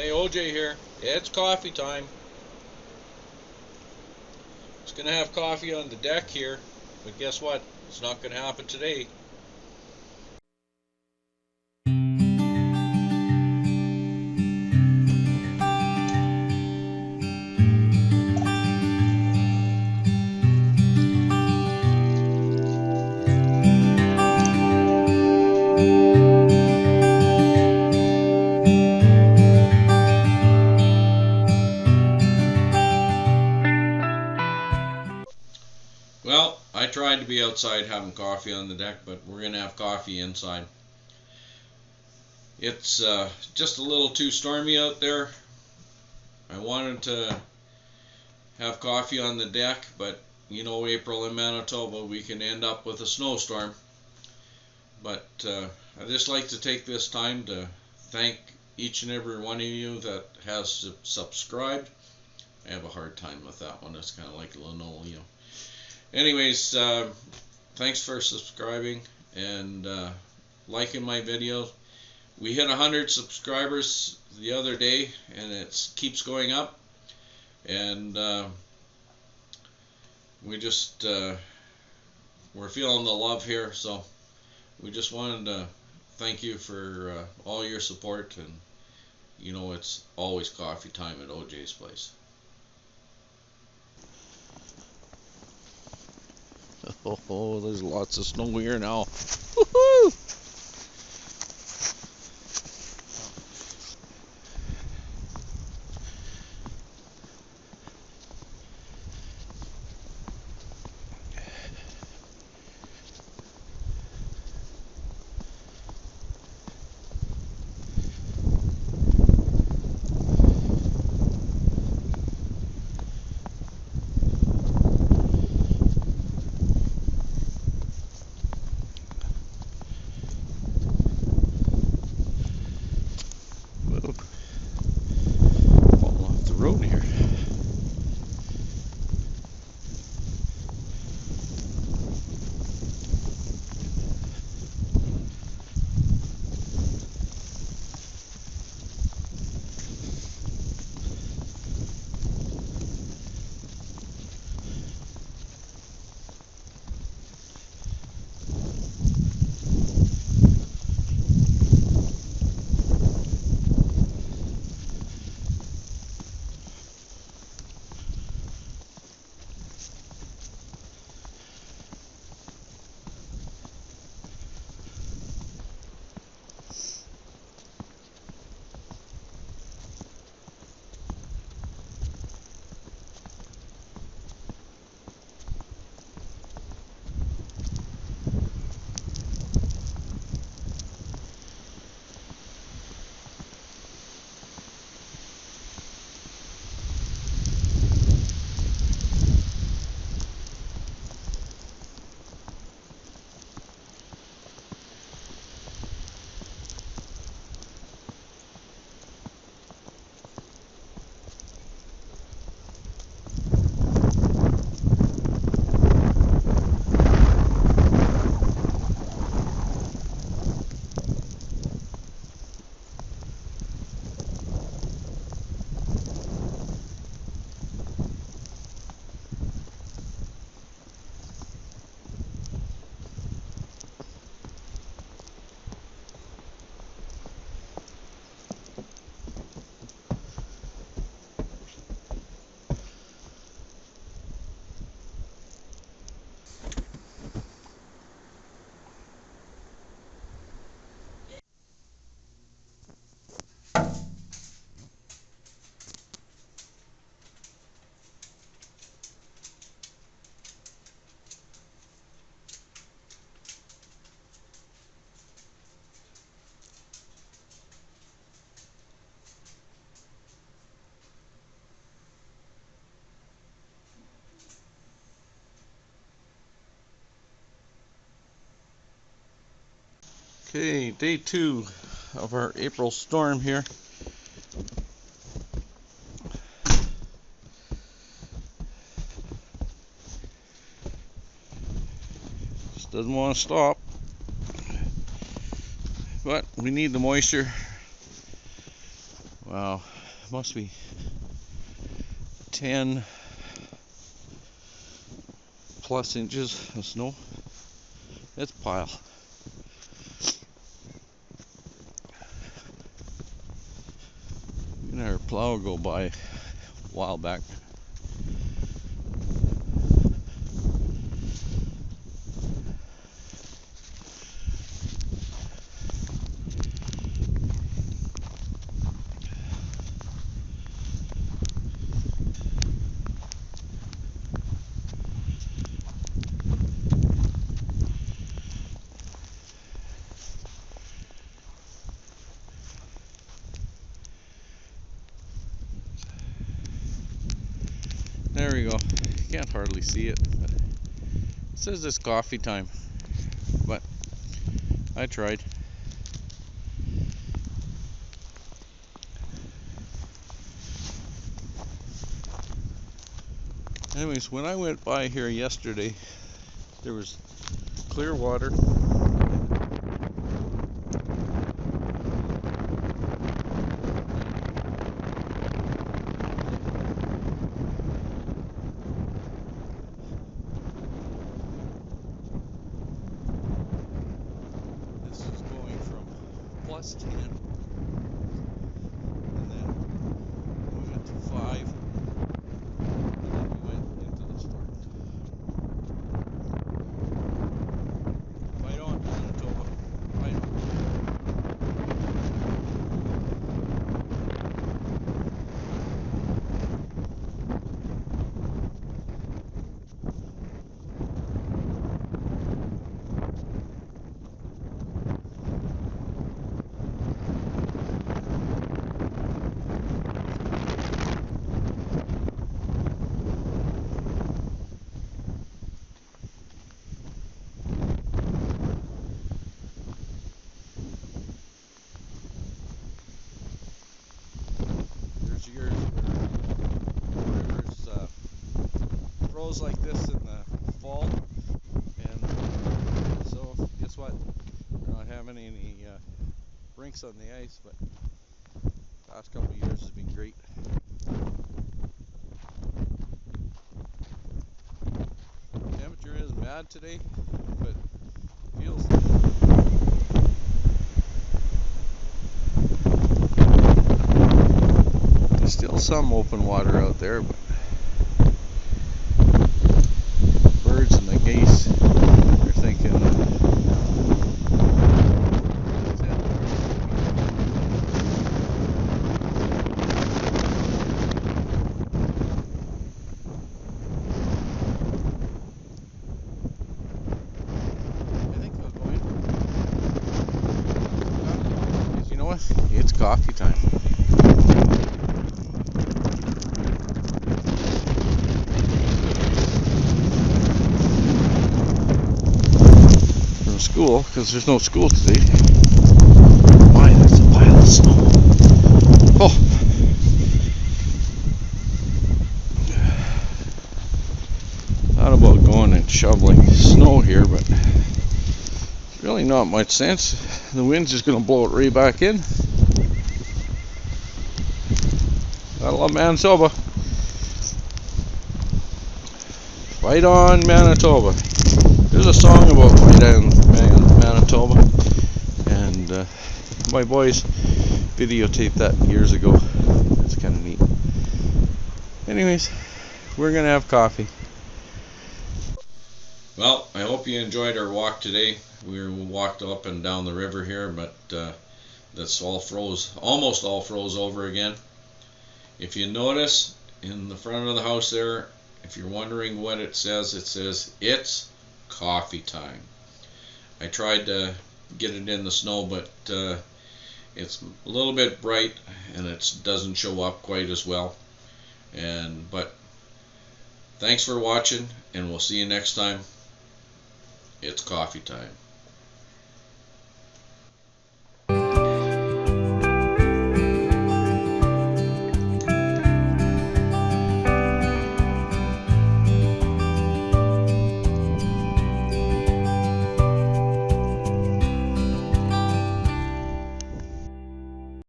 Hey, OJ here. It's coffee time. It's gonna have coffee on the deck here, but guess what? It's not gonna happen today. Well, I tried to be outside having coffee on the deck, but we're gonna have coffee inside. It's just a little too stormy out there. I wanted to have coffee on the deck, but you know, April in Manitoba, we can end up with a snowstorm. But I just like to take this time to thank each and every one of you that has subscribed. I have a hard time with that one. It's kind of like linoleum. Anyways, thanks for subscribing and liking my videos. We hit 100 subscribers the other day, and it keeps going up. And we just we're feeling the love here, so we just wanted to thank you for all your support. And you know, it's always coffee time at OJ's place. Oh, there's lots of snow here now. Woohoo! Falling off the road here. Okay, day 2 of our April storm here. Just doesn't want to stop. But we need the moisture. Wow, must be 10 plus inches of snow. It's a pile. We had our plow go by a while back. There we go. You can't hardly see it, but it says it's coffee time, but I tried. Anyways, when I went by here yesterday, there was clear water. This is going from plus 10, and then we went to 5, and then we went into the storm. Fight on, Manitoba. Fight on. There's years where rivers froze like this in the fall, and so guess what? We're not having any rinks on the ice, but last couple of years has been great. Temperature isn't bad today, but feels like there's still some open water out there, but birds and the geese are thinking it's coffee time. From school, because there's no school today. Why, that's a pile of snow. Oh! Thought about going and shoveling snow here, but there's really not much sense. The wind's just going to blow it right back in. I love Manitoba. Fight on, Manitoba. There's a song about Fight on Manitoba, and my boys videotaped that years ago. That's kind of neat. Anyways, we're gonna have coffee. Well, I hope you enjoyed our walk today. We walked up and down the river here, but that's all froze, almost all froze over again. If you notice in the front of the house there, if you're wondering what it says it's coffee time. I tried to get it in the snow, but it's a little bit bright and it doesn't show up quite as well. But thanks for watching, and we'll see you next time. It's coffee time.